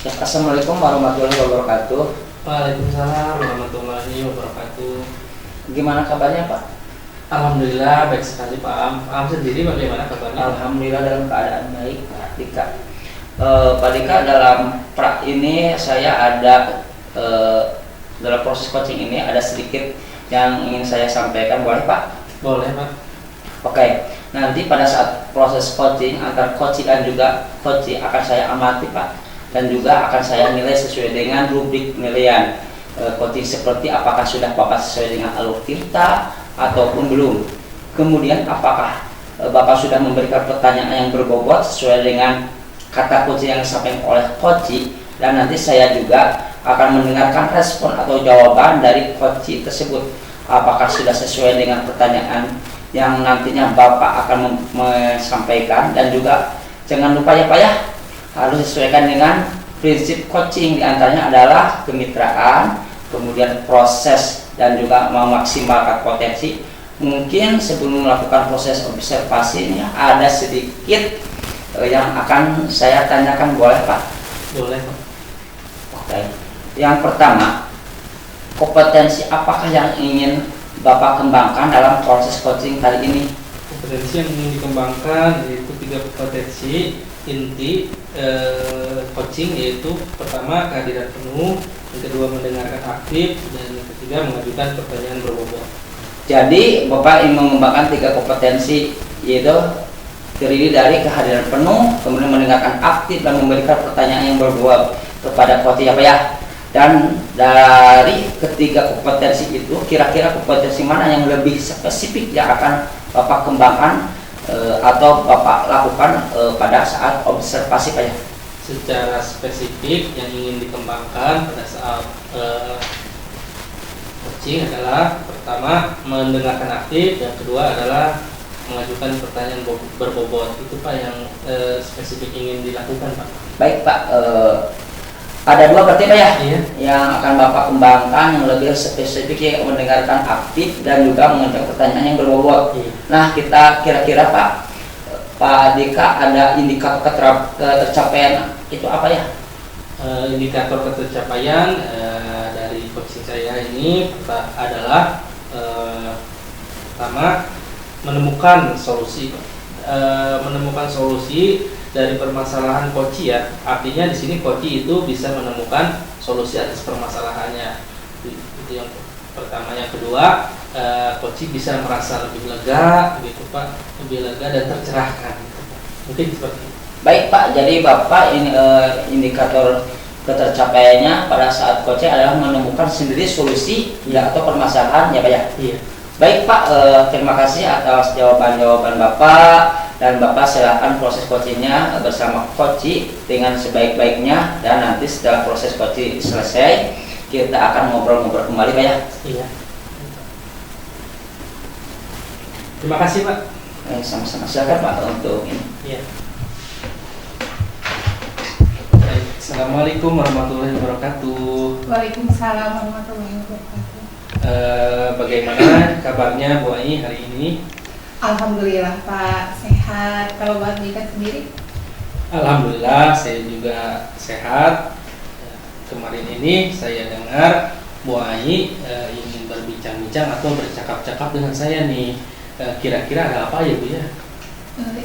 Ya, Assalamualaikum warahmatullahi wabarakatuh. Waalaikumsalam warahmatullahi wabarakatuh. Gimana kabarnya Pak? Alhamdulillah baik sekali Pak Am. Pak Am sendiri bagaimana kabarnya? Alhamdulillah dalam keadaan baik Pak Dika. Pak Dika, dalam pra ini saya ada dalam proses coaching ini ada sedikit yang ingin saya sampaikan, boleh Pak? Boleh Pak. Oke, nanti pada saat proses coaching antar coach dan juga coach akan saya amati Pak, dan juga akan saya nilai sesuai dengan rubrik penilaian coaching seperti apakah sudah Bapak sesuai dengan alur tirta ataupun belum. Kemudian apakah Bapak sudah memberikan pertanyaan yang berbobot sesuai dengan kata kunci yang disampaikan oleh coach, dan nanti saya juga akan mendengarkan respon atau jawaban dari coach tersebut. Apakah sudah sesuai dengan pertanyaan yang nantinya Bapak akan menyampaikan, dan juga jangan lupa ya Pak ya, harus disesuaikan dengan prinsip coaching, diantaranya adalah kemitraan, kemudian proses, dan juga memaksimalkan potensi. Mungkin sebelum melakukan proses observasi ini ada sedikit yang akan saya tanyakan, boleh Pak? Boleh Pak. Oke. Yang pertama, kompetensi apakah yang ingin Bapak kembangkan dalam proses coaching kali ini? Kompetensi yang ingin dikembangkan yaitu 3 kompetensi inti coaching, yaitu pertama kehadiran penuh, yang kedua mendengarkan aktif, dan yang ketiga mengajukan pertanyaan berbobot. Jadi Bapak ingin mengembangkan 3 kompetensi, yaitu terdiri dari kehadiran penuh, kemudian mendengarkan aktif, dan memberikan pertanyaan yang berbobot kepada coach ya Pak ya. Dan dari ketiga kompetensi itu, kira-kira kompetensi mana yang lebih spesifik yang akan Bapak kembangkan atau Bapak lakukan pada saat observasi Pak ya? Secara spesifik yang ingin dikembangkan pada saat coaching adalah pertama mendengarkan aktif, yang kedua adalah mengajukan pertanyaan berbobot. Itu Pak yang spesifik ingin dilakukan Pak. Baik Pak, ada 2 berarti Pak ya? Iya. Yang akan Bapak kembangkan yang lebih spesifik, ya mendengarkan aktif dan juga mengajukan pertanyaan yang berbobot. Iya. Nah, kita kira-kira Pak Dika, ada indikator ketercapaian itu apa ya? Indikator ketercapaian dari coaching saya ini adalah pertama menemukan solusi. Menemukan solusi dari permasalahan coach ya. Artinya di sini coach itu bisa menemukan solusi atas permasalahannya. Itu yang pertama. Yang kedua, coach bisa merasa lebih lega, gitu Pak, lebih lega dan tercerahkan. Gitu, Pak. Mungkin seperti itu. Baik Pak, jadi Bapak ini indikator ketercapaiannya pada saat coaching adalah menemukan sendiri solusi ya atau permasalahan ya Pak ya. Iya. Baik Pak, terima kasih atas jawaban-jawaban Bapak, dan Bapak silakan proses coachingnya bersama coach dengan sebaik-baiknya, dan nanti setelah proses coaching selesai kita akan ngobrol-ngobrol kembali Pak ya. Iya. Terima kasih Pak. Sama-sama, silakan Pak untuk ini. Iya. Assalamualaikum warahmatullahi wabarakatuh. Waalaikumsalam warahmatullahi wabarakatuh. Bagaimana kabarnya Bu Ai hari ini? Alhamdulillah Pak, sehat. Kalau Pak Dika sendiri? Alhamdulillah saya juga sehat. Kemarin ini saya dengar Bu Ai ingin berbincang-bincang atau bercakap-cakap dengan saya nih. Kira-kira ada apa ya Bu ya?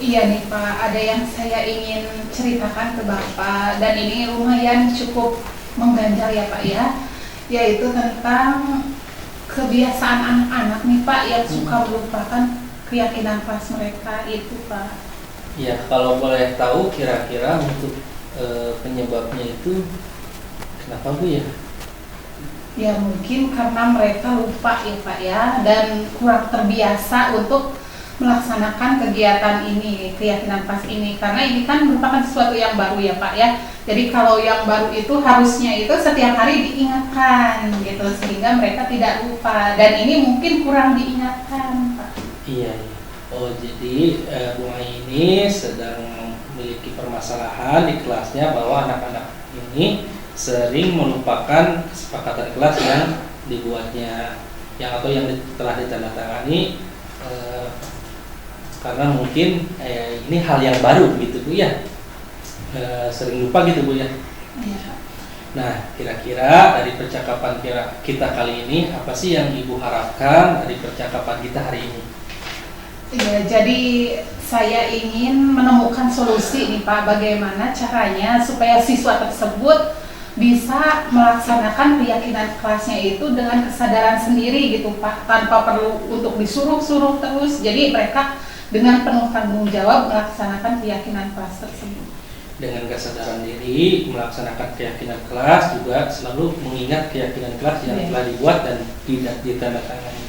Iya nih Pak, ada yang saya ingin ceritakan ke Bapak, dan ini lumayan cukup mengganjal ya Pak ya, yaitu tentang kebiasaan anak-anak nih Pak yang suka melupakan keyakinan kelas mereka itu Pak. Ya, kalau boleh tahu kira-kira untuk penyebabnya itu kenapa Bu ya? Ya mungkin karena mereka lupa ya Pak ya, dan kurang terbiasa untuk melaksanakan kegiatan ini, keyakinan pas ini, karena ini kan merupakan sesuatu yang baru ya Pak ya. Jadi kalau yang baru itu harusnya itu setiap hari diingatkan gitu, sehingga mereka tidak lupa, dan ini mungkin kurang diingatkan Pak. Iya. Oh, jadi Bu Ai ini sedang memiliki permasalahan di kelasnya bahwa anak-anak ini sering melupakan kesepakatan kelas yang dibuatnya, yang telah ditandatangani, karena mungkin ini hal yang baru gitu Bu ya, sering lupa gitu Bu ya. Iya. Nah, kira-kira dari percakapan kita kali ini, apa sih yang Ibu harapkan dari percakapan kita hari ini? Ya, jadi saya ingin menemukan solusi nih Pak, bagaimana caranya supaya siswa tersebut bisa melaksanakan keyakinan kelasnya itu dengan kesadaran sendiri gitu Pak, tanpa perlu untuk disuruh-suruh terus. Jadi mereka dengan penuh tanggung jawab melaksanakan keyakinan kelas tersebut. Dengan kesadaran diri melaksanakan keyakinan kelas, juga selalu mengingat keyakinan kelas yang telah dibuat dan tidak ditandatangani.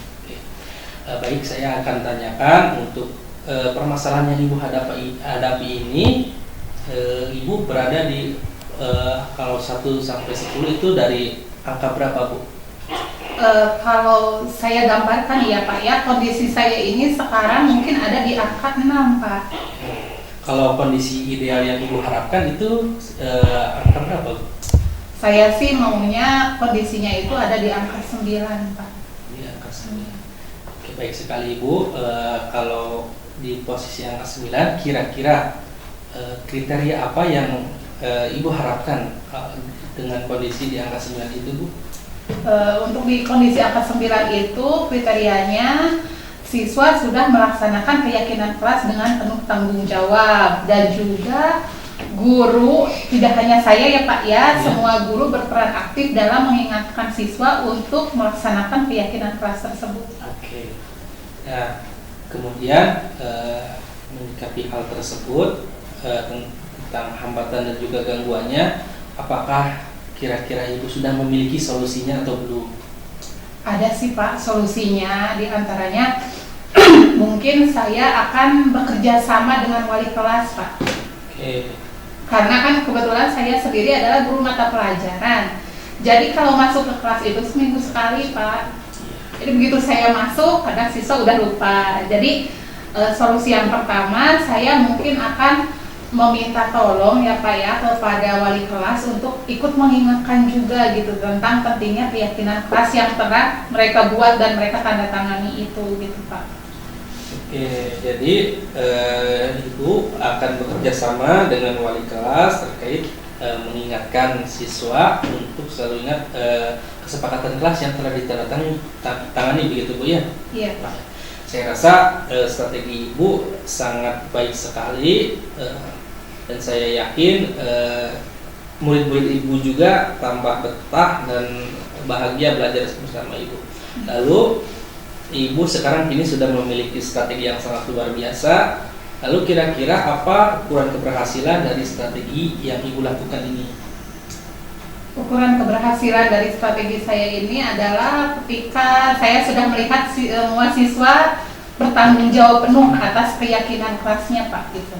Baik, saya akan tanyakan untuk permasalahan yang Ibu hadapi ini. Ibu berada di kalau 1 sampai 10 itu dari angka berapa, Bu? Kalau saya gambarkan ya Pak ya, kondisi saya ini sekarang mungkin ada di angka 6 Pak. Kalau kondisi ideal yang Ibu harapkan itu angka berapa, Bu? Saya sih maunya kondisinya itu ada di angka 9 Pak. Di angka 9. Oke, baik sekali Ibu. Kalau di posisi angka 9, kira-kira kriteria apa yang Ibu harapkan dengan kondisi di angka 9 itu, Bu? Untuk di kondisi angka 9 itu kriterianya siswa sudah melaksanakan keyakinan kelas dengan penuh tanggung jawab, dan juga guru, tidak hanya saya ya Pak ya, semua guru berperan aktif dalam mengingatkan siswa untuk melaksanakan keyakinan kelas tersebut. Oke. Nah, kemudian menyikapi hal tersebut tentang hambatan dan juga gangguannya, apakah kira-kira Ibu sudah memiliki solusinya atau belum? Ada sih Pak solusinya, diantaranya mungkin saya akan bekerja sama dengan wali kelas Pak. Oke. Karena kan kebetulan saya sendiri adalah guru mata pelajaran. Jadi kalau masuk ke kelas itu seminggu sekali Pak. Jadi begitu saya masuk, kadang siswa udah lupa. Jadi solusi yang pertama, saya mungkin akan meminta tolong ya Pak ya kepada wali kelas untuk ikut mengingatkan juga gitu tentang pentingnya keyakinan kelas yang telah mereka buat dan mereka tanda tangani itu gitu Pak. Oke, jadi Ibu akan bekerja sama dengan wali kelas terkait mengingatkan siswa untuk selalu ingat kesepakatan kelas yang telah ditandatangani, begitu Bu ya? Iya Pak. Saya rasa strategi Ibu sangat baik sekali, dan saya yakin murid-murid Ibu juga tambah betah dan bahagia belajar bersama Ibu. Lalu Ibu sekarang kini sudah memiliki strategi yang sangat luar biasa. Lalu kira-kira apa ukuran keberhasilan dari strategi yang Ibu lakukan ini? Ukuran keberhasilan dari strategi saya ini adalah ketika saya sudah melihat semua siswa bertanggung jawab penuh atas keyakinan kelasnya Pak gitu.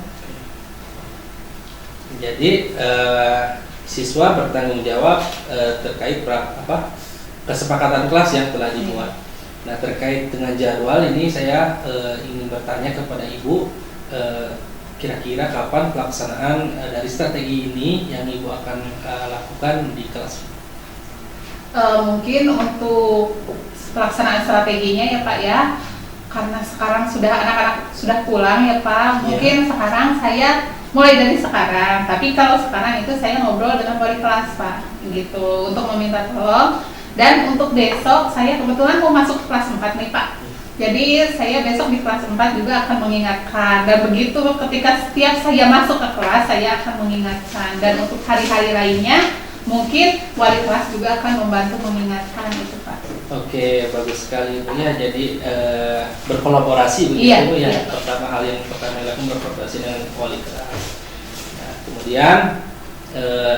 Jadi siswa bertanggung jawab terkait kesepakatan kelas yang telah dibuat. Nah, terkait dengan jadwal ini saya ingin bertanya kepada Ibu, kira-kira kapan pelaksanaan dari strategi ini yang Ibu akan lakukan di kelas? Mungkin untuk pelaksanaan strateginya ya Pak ya, karena sekarang sudah anak-anak sudah pulang ya Pak, mungkin sekarang saya mulai dari sekarang. Tapi kalau sekarang itu saya ngobrol dengan wali kelas Pak, gitu, untuk meminta tolong. Dan untuk besok saya kebetulan mau masuk kelas 4 nih Pak. Jadi saya besok di kelas 4 juga akan mengingatkan, dan begitu ketika setiap saya masuk ke kelas saya akan mengingatkan, dan untuk hari-hari lainnya mungkin wali kelas juga akan membantu mengingatkan itu Pak. Oke, bagus sekali Bu ya. Jadi berkolaborasi begitu Iya, Bu ya. iya. Pertama hal yang pertama dilakukan berkolaborasi dengan wali kelas. Nah, kemudian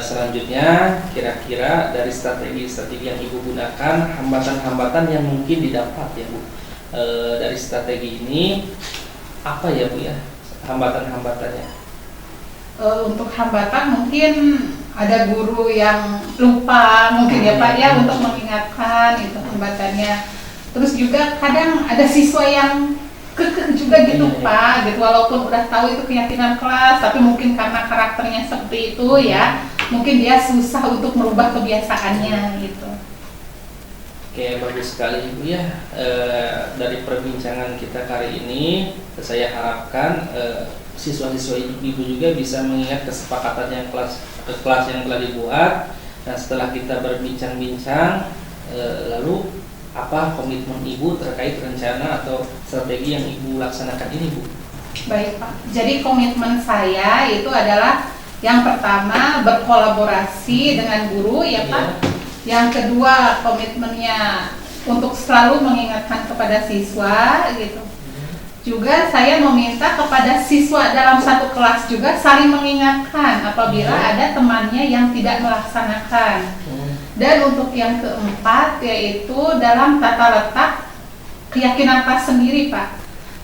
selanjutnya kira-kira dari strategi-strategi yang Ibu gunakan, hambatan-hambatan yang mungkin didapat ya Bu dari strategi ini apa ya Bu ya, hambatan-hambatannya? Untuk hambatan mungkin ada guru yang lupa mungkin ya Pak ya untuk mengingatkan, itu hambatannya. Terus juga kadang ada siswa yang kekeh juga gitu Pak, gitu, walaupun udah tahu itu keyakinan kelas, tapi mungkin karena karakternya seperti itu ya, mungkin dia susah untuk merubah kebiasaannya gitu. Oke, bagus sekali Ibu ya. Dari perbincangan kita kali ini, saya harapkan siswa-siswa ibu juga bisa mengingat kesepakatan yang kelas yang telah dibuat. Nah, setelah kita berbincang-bincang, lalu apa komitmen ibu terkait rencana atau strategi yang ibu laksanakan ini, Bu? Baik Pak, jadi komitmen saya itu adalah yang pertama berkolaborasi dengan guru ya Pak. Yang kedua komitmennya untuk selalu mengingatkan kepada siswa gitu. Juga saya meminta kepada siswa dalam satu kelas juga saling mengingatkan apabila ada temannya yang tidak melaksanakan. Dan untuk yang keempat yaitu dalam tata letak keyakinan kelas sendiri Pak.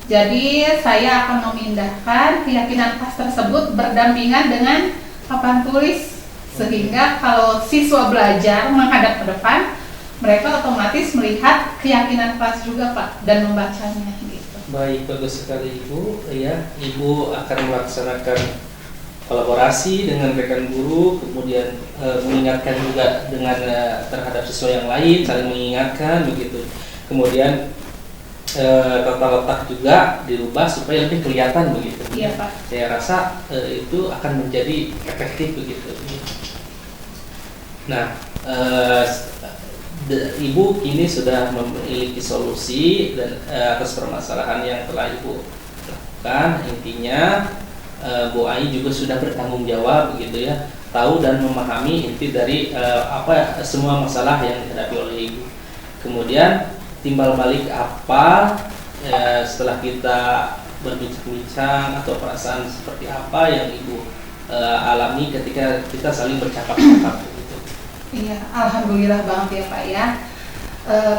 Jadi saya akan memindahkan keyakinan kelas tersebut berdampingan dengan papan tulis sehingga kalau siswa belajar menghadap ke depan mereka otomatis melihat keyakinan kelas juga Pak dan membacanya gitu. Baik, bagus sekali Ibu. Ya, Ibu akan melaksanakan kolaborasi dengan rekan guru, kemudian mengingatkan juga dengan terhadap siswa yang lain, saling mengingatkan begitu. Kemudian tata letak juga dirubah supaya lebih kelihatan begitu. Iya Pak. Saya rasa itu akan menjadi efektif begitu. Nah, Ibu kini sudah memiliki solusi dan atas permasalahan yang telah Ibu lakukan. Intinya Bu Ai juga sudah bertanggung jawab begitu ya, tahu dan memahami inti dari semua masalah yang dihadapi oleh Ibu. Kemudian timbal balik apa setelah kita berbincang-bincang atau perasaan seperti apa yang Ibu alami ketika kita saling bercakap-cakap begitu. Iya, alhamdulillah banget ya Pak ya.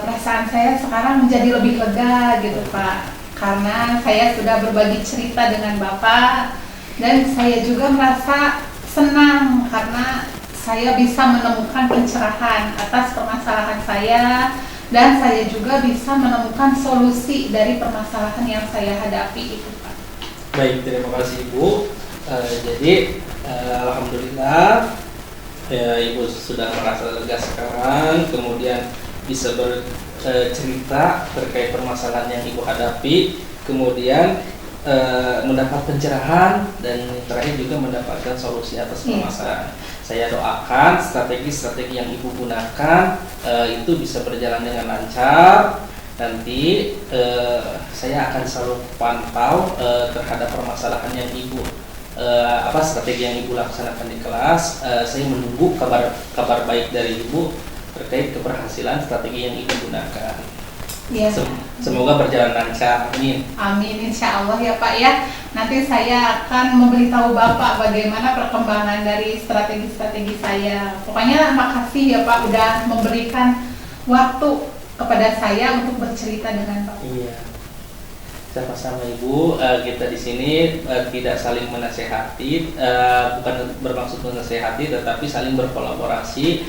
Perasaan saya sekarang menjadi lebih lega gitu Pak, karena saya sudah berbagi cerita dengan Bapak. Dan saya juga merasa senang karena saya bisa menemukan pencerahan atas permasalahan saya dan saya juga bisa menemukan solusi dari permasalahan yang saya hadapi itu Pak. Baik, terima kasih Ibu. Jadi alhamdulillah Ibu sudah merasa lega sekarang, kemudian bisa bercerita terkait permasalahan yang Ibu hadapi, kemudian mendapat pencerahan dan terakhir juga mendapatkan solusi atas permasalahan. Saya doakan strategi-strategi yang Ibu gunakan itu bisa berjalan dengan lancar. Nanti saya akan selalu pantau terhadap permasalahan yang Ibu strategi yang Ibu laksanakan di kelas. Saya menunggu kabar baik dari Ibu terkait keberhasilan strategi yang Ibu gunakan. Ya. Semoga berjalan lancar. Amin. Amin, insya Allah ya Pak ya. Nanti saya akan memberitahu Bapak bagaimana perkembangan dari strategi-strategi saya. Pokoknya makasih ya Pak udah memberikan waktu kepada saya untuk bercerita dengan Bapak. Iya. Sama-sama Ibu, kita di sini tidak saling menasehati, bukan bermaksud menasehati, tetapi saling berkolaborasi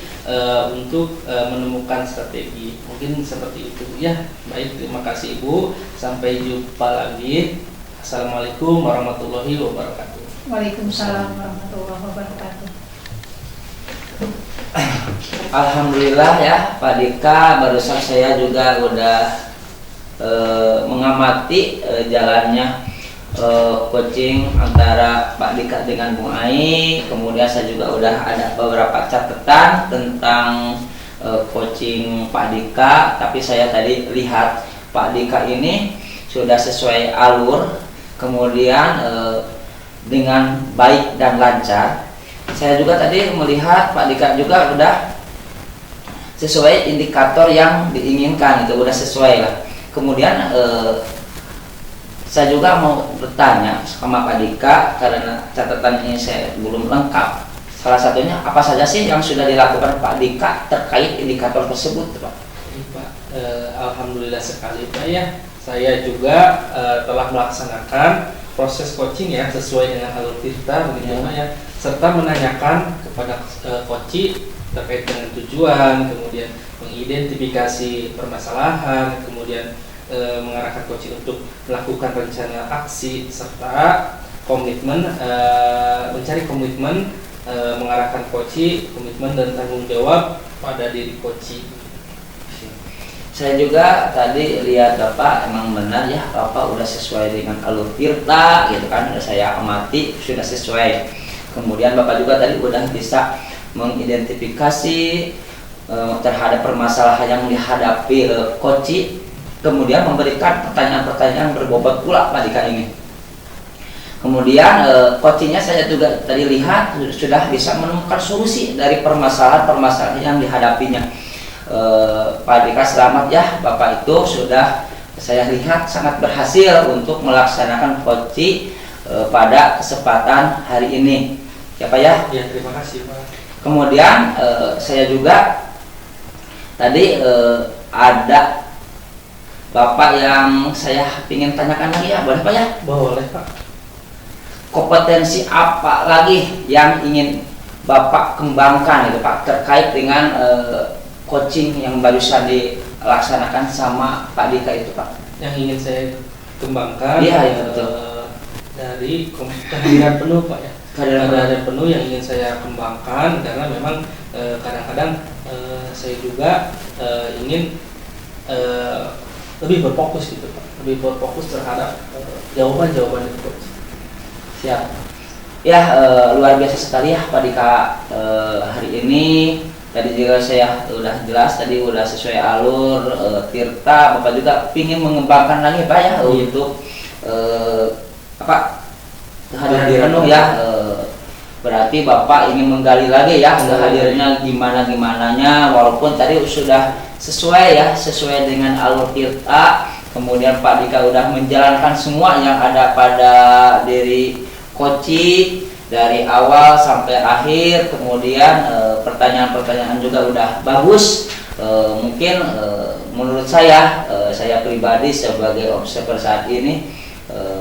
untuk menemukan strategi. Mungkin seperti itu ya. Baik, terima kasih Ibu. Sampai jumpa lagi. Assalamualaikum warahmatullahi wabarakatuh. Waalaikumsalam warahmatullahi wabarakatuh. Alhamdulillah ya Pak Dika, barusan saya juga udah mengamati jalannya coaching antara Pak Dika dengan Bung Ai. Kemudian saya juga udah ada beberapa catatan tentang coaching Pak Dika. Tapi saya tadi lihat Pak Dika ini sudah sesuai alur, kemudian dengan baik dan lancar. Saya juga tadi melihat Pak Dika juga udah sesuai indikator yang diinginkan, itu udah sesuai lah. Kemudian saya juga mau bertanya sama Pak Dika karena catatan ini saya belum lengkap. Salah satunya apa saja sih yang sudah dilakukan Pak Dika terkait indikator tersebut, Pak? Pak, alhamdulillah sekali Pak ya. Saya juga telah melaksanakan proses coaching ya sesuai dengan alur kita begitu Pak ya, serta menanyakan kepada coach terkait dengan tujuan, kemudian mengidentifikasi permasalahan, kemudian mengarahkan coach untuk melakukan rencana aksi, serta komitmen, mencari komitmen, mengarahkan coach, komitmen dan tanggung jawab pada diri coach. saya juga tadi lihat Bapak emang benar ya, Bapak udah sesuai dengan alur tirta gitu kan, saya amati sudah sesuai. Kemudian Bapak juga tadi udah bisa mengidentifikasi terhadap permasalahan yang dihadapi Koci, kemudian memberikan pertanyaan-pertanyaan berbobot pula Pak Dika ini. Kemudian Kocinya saya juga tadi lihat sudah bisa menemukan solusi dari permasalahan-permasalahan yang dihadapinya. Pak Dika selamat ya, Bapak itu sudah saya lihat sangat berhasil untuk melaksanakan Koci pada kesempatan hari ini ya Pak ya. Ya, terima kasih Pak. Kemudian saya juga tadi ada Bapak yang saya ingin tanyakan lagi ya, boleh Pak ya? Boleh Pak. Kompetensi apa lagi yang ingin Bapak kembangkan gitu Pak terkait dengan coaching yang barusan dilaksanakan sama Pak Dika itu Pak? Yang ingin saya kembangkan, iya ya, betul. Dari kehadiran penuh Pak ya. Kehadiran penuh yang ingin saya kembangkan, karena memang kadang-kadang saya juga ingin lebih berfokus gitu Pak, lebih berfokus terhadap jawaban-jawaban itu Pak. Siap. Ya, luar biasa sekali ya Pak Dika hari ini. Tadi juga saya udah jelas, tadi udah sesuai alur tirta. Bapak juga ingin mengembangkan lagi Pak ya untuk kehadiran penuh ya. Berarti Bapak ingin menggali lagi ya kehadirannya gimana-gimananya, walaupun tadi sudah sesuai ya, sesuai dengan alur tirta. Kemudian Pak Dika udah menjalankan semua yang ada pada diri Koci dari awal sampai akhir. Kemudian pertanyaan-pertanyaan juga udah bagus. Mungkin menurut saya pribadi sebagai observer saat ini,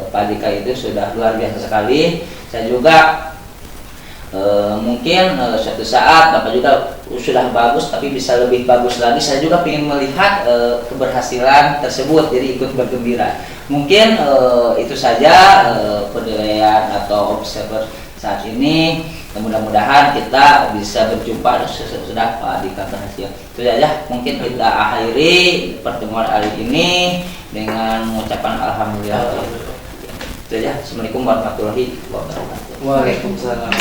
Pak Dika itu sudah luar biasa sekali. Saya juga mungkin suatu saat Bapak juga sudah bagus, tapi bisa lebih bagus lagi. Saya juga ingin melihat keberhasilan tersebut, jadi ikut bergembira. Mungkin itu saja penilaian atau observer saat ini. Mudah-mudahan kita bisa berjumpa sudah Pak Dika berhasil. Itu saja mungkin kita akhiri pertemuan hari ini dengan mengucapkan alhamdulillah. Itu saja. Assalamualaikum warahmatullahi wabarakatuh. Waalaikumsalam.